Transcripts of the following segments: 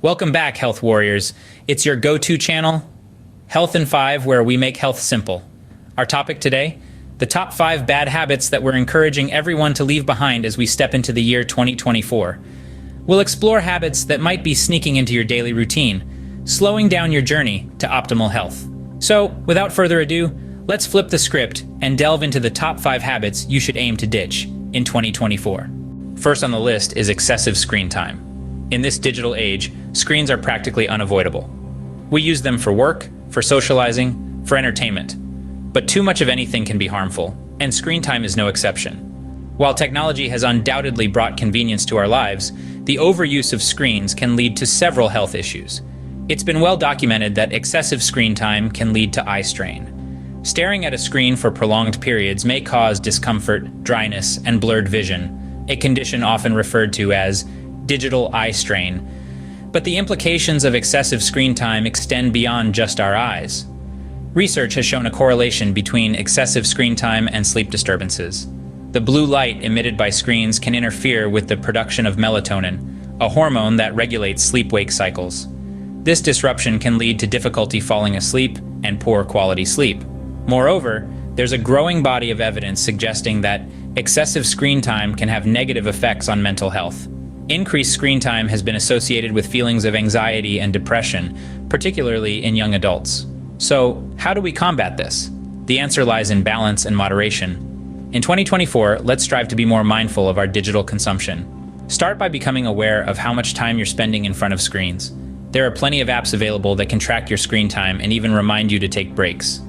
Welcome back, Health Warriors. It's your go-to channel, Health in 5, where we make health simple. Our topic today, the top 5 bad habits that we're encouraging everyone to leave behind as we step into the year 2024. We'll explore habits that might be sneaking into your daily routine, slowing down your journey to optimal health. So, without further ado, let's flip the script and delve into the top 5 habits you should aim to ditch in 2024. First on the list is excessive screen time. In this digital age, screens are practically unavoidable. We use them for work, for socializing, for entertainment. But too much of anything can be harmful, and screen time is no exception. While technology has undoubtedly brought convenience to our lives, the overuse of screens can lead to several health issues. It's been well documented that excessive screen time can lead to eye strain. Staring at a screen for prolonged periods may cause discomfort, dryness, and blurred vision, a condition often referred to as digital eye strain. But the implications of excessive screen time extend beyond just our eyes. Research has shown a correlation between excessive screen time and sleep disturbances. The blue light emitted by screens can interfere with the production of melatonin, a hormone that regulates sleep-wake cycles. This disruption can lead to difficulty falling asleep and poor quality sleep. Moreover, there's a growing body of evidence suggesting that excessive screen time can have negative effects on mental health. Increased screen time has been associated with feelings of anxiety and depression, particularly in young adults. So, how do we combat this? The answer lies in balance and moderation. In 2024, let's strive to be more mindful of our digital consumption. Start by becoming aware of how much time you're spending in front of screens. There are plenty of apps available that can track your screen time and even remind you to take breaks.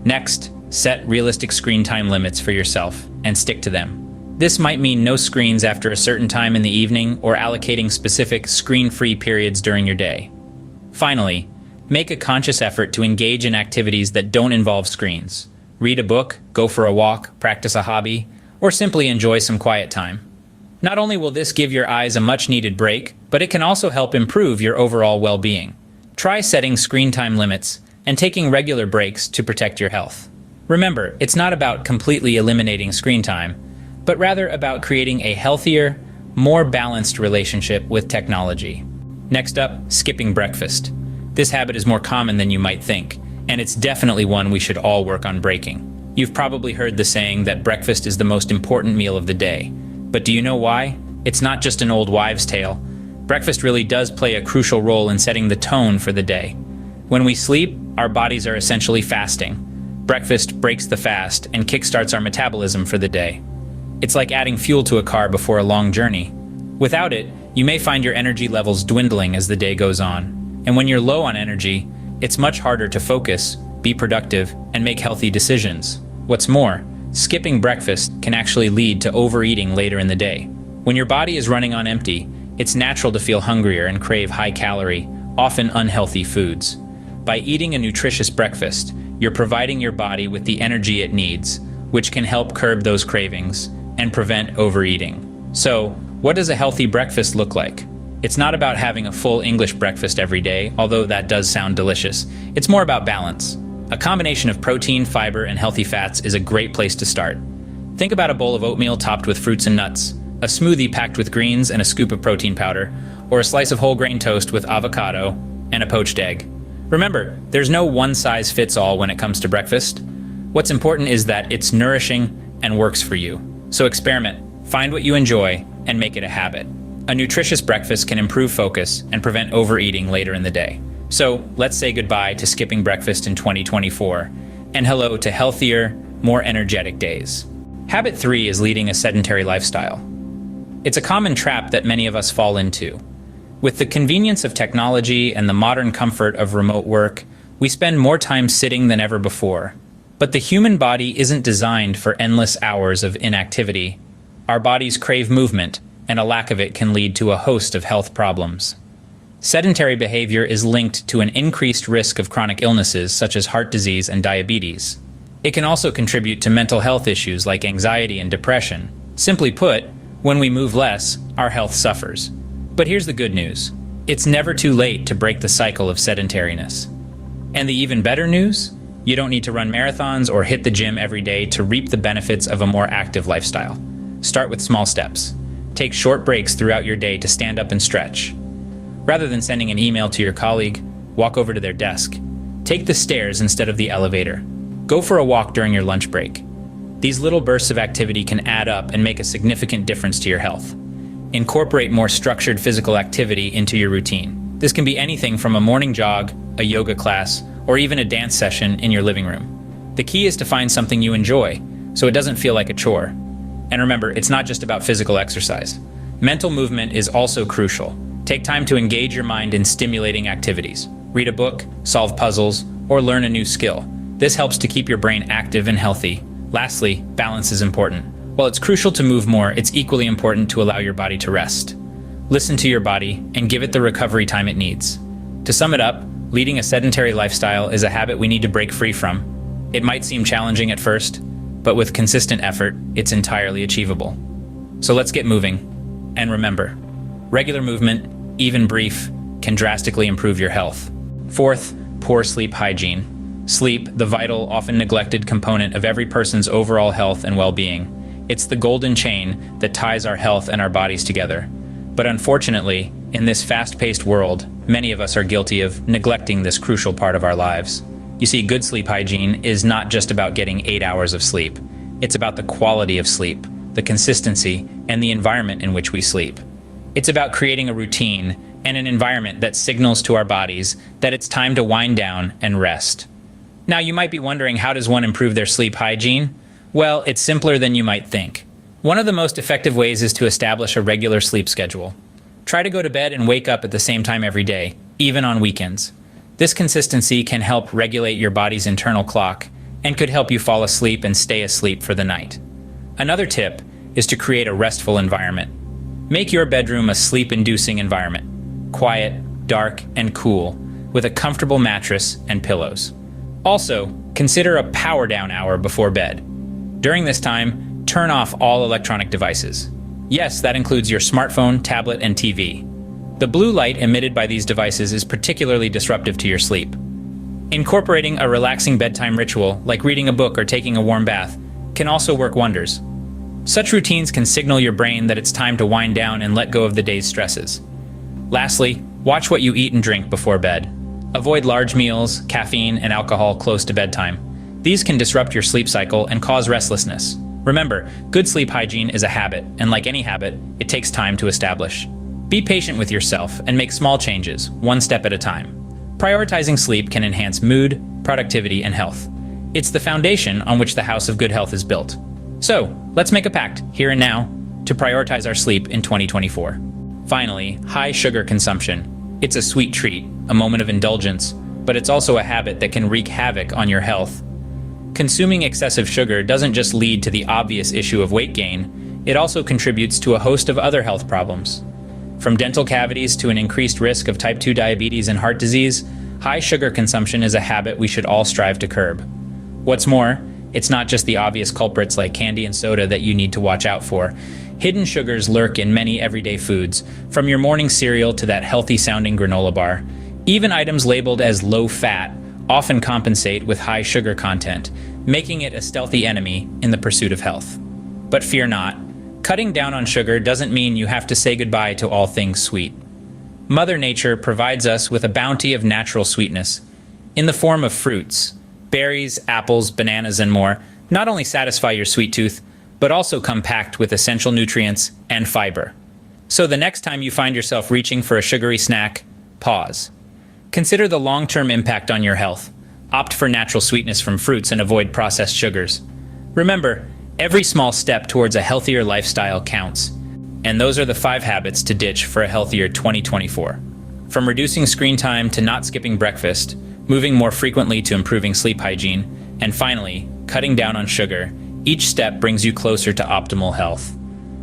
Next, set realistic screen time limits for yourself and stick to them. This might mean no screens after a certain time in the evening or allocating specific screen-free periods during your day. Finally, make a conscious effort to engage in activities that don't involve screens. Read a book, go for a walk, practice a hobby, or simply enjoy some quiet time. Not only will this give your eyes a much-needed break, but it can also help improve your overall well-being. Try setting screen time limits and taking regular breaks to protect your health. Remember, it's not about completely eliminating screen time, but rather about creating a healthier, more balanced relationship with technology. Next up, skipping breakfast. This habit is more common than you might think, and it's definitely one we should all work on breaking. You've probably heard the saying that breakfast is the most important meal of the day. But do you know why? It's not just an old wives' tale. Breakfast really does play a crucial role in setting the tone for the day. When we sleep, our bodies are essentially fasting. Breakfast breaks the fast and kickstarts our metabolism for the day. It's like adding fuel to a car before a long journey. Without it, you may find your energy levels dwindling as the day goes on. And when you're low on energy, it's much harder to focus, be productive, and make healthy decisions. What's more, skipping breakfast can actually lead to overeating later in the day. When your body is running on empty, it's natural to feel hungrier and crave high-calorie, often unhealthy foods. By eating a nutritious breakfast, you're providing your body with the energy it needs, which can help curb those cravings and prevent overeating. So, what does a healthy breakfast look like? It's not about having a full English breakfast every day, although that does sound delicious. It's more about balance. A combination of protein, fiber, and healthy fats is a great place to start. Think about a bowl of oatmeal topped with fruits and nuts, a smoothie packed with greens and a scoop of protein powder, or a slice of whole grain toast with avocado and a poached egg. Remember, there's no one-size-fits-all when it comes to breakfast. What's important is that it's nourishing and works for you. So experiment, find what you enjoy, and make it a habit. A nutritious breakfast can improve focus and prevent overeating later in the day. So let's say goodbye to skipping breakfast in 2024, and hello to healthier, more energetic days. Habit 3 is leading a sedentary lifestyle. It's a common trap that many of us fall into. With the convenience of technology and the modern comfort of remote work, we spend more time sitting than ever before. But the human body isn't designed for endless hours of inactivity. Our bodies crave movement, and a lack of it can lead to a host of health problems. Sedentary behavior is linked to an increased risk of chronic illnesses such as heart disease and diabetes. It can also contribute to mental health issues like anxiety and depression. Simply put, when we move less, our health suffers. But here's the good news. It's never too late to break the cycle of sedentariness. And the even better news? You don't need to run marathons or hit the gym every day to reap the benefits of a more active lifestyle. Start with small steps. Take short breaks throughout your day to stand up and stretch. Rather than sending an email to your colleague, walk over to their desk. Take the stairs instead of the elevator. Go for a walk during your lunch break. These little bursts of activity can add up and make a significant difference to your health. Incorporate more structured physical activity into your routine. This can be anything from a morning jog, a yoga class, or even a dance session in your living room. The key is to find something you enjoy, so it doesn't feel like a chore. And remember, it's not just about physical exercise. Mental movement is also crucial. Take time to engage your mind in stimulating activities. Read a book, solve puzzles, or learn a new skill. This helps to keep your brain active and healthy. Lastly, balance is important. While it's crucial to move more, it's equally important to allow your body to rest. Listen to your body and give it the recovery time it needs. To sum it up, leading a sedentary lifestyle is a habit we need to break free from. It might seem challenging at first, but with consistent effort, it's entirely achievable. So let's get moving. And remember, regular movement, even brief, can drastically improve your health. Fourth, poor sleep hygiene. Sleep, the vital, often neglected component of every person's overall health and well-being. It's the golden chain that ties our health and our bodies together. But unfortunately, in this fast-paced world, many of us are guilty of neglecting this crucial part of our lives. You see, good sleep hygiene is not just about getting 8 hours of sleep. It's about the quality of sleep, the consistency, and the environment in which we sleep. It's about creating a routine and an environment that signals to our bodies that it's time to wind down and rest. Now, you might be wondering, how does one improve their sleep hygiene? Well, it's simpler than you might think. One of the most effective ways is to establish a regular sleep schedule. Try to go to bed and wake up at the same time every day, even on weekends. This consistency can help regulate your body's internal clock and could help you fall asleep and stay asleep for the night. Another tip is to create a restful environment. Make your bedroom a sleep-inducing environment. Quiet, dark, and cool, with a comfortable mattress and pillows. Also, consider a power down hour before bed. During this time, turn off all electronic devices. Yes, that includes your smartphone, tablet, and TV. The blue light emitted by these devices is particularly disruptive to your sleep. Incorporating a relaxing bedtime ritual, like reading a book or taking a warm bath, can also work wonders. Such routines can signal your brain that it's time to wind down and let go of the day's stresses. Lastly, watch what you eat and drink before bed. Avoid large meals, caffeine, and alcohol close to bedtime. These can disrupt your sleep cycle and cause restlessness. Remember, good sleep hygiene is a habit, and like any habit, it takes time to establish. Be patient with yourself and make small changes, one step at a time. Prioritizing sleep can enhance mood, productivity, and health. It's the foundation on which the house of good health is built. So, let's make a pact, here and now, to prioritize our sleep in 2024. Finally, high sugar consumption. It's a sweet treat, a moment of indulgence, but it's also a habit that can wreak havoc on your health. Consuming excessive sugar doesn't just lead to the obvious issue of weight gain, it also contributes to a host of other health problems. From dental cavities to an increased risk of type 2 diabetes and heart disease, high sugar consumption is a habit we should all strive to curb. What's more, it's not just the obvious culprits like candy and soda that you need to watch out for. Hidden sugars lurk in many everyday foods, from your morning cereal to that healthy-sounding granola bar. Even items labeled as low-fat often compensate with high sugar content, making it a stealthy enemy in the pursuit of health. But fear not. Cutting down on sugar doesn't mean you have to say goodbye to all things sweet. Mother Nature provides us with a bounty of natural sweetness in the form of fruits. Berries, apples, bananas, and more not only satisfy your sweet tooth, but also come packed with essential nutrients and fiber. So the next time you find yourself reaching for a sugary snack, pause. Consider the long-term impact on your health. Opt for natural sweetness from fruits and avoid processed sugars. Remember, every small step towards a healthier lifestyle counts. And those are the 5 habits to ditch for a healthier 2024. From reducing screen time to not skipping breakfast, moving more frequently to improving sleep hygiene, and finally, cutting down on sugar, each step brings you closer to optimal health.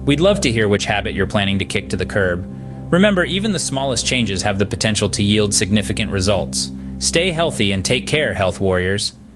We'd love to hear which habit you're planning to kick to the curb. Remember, even the smallest changes have the potential to yield significant results. Stay healthy and take care, health warriors.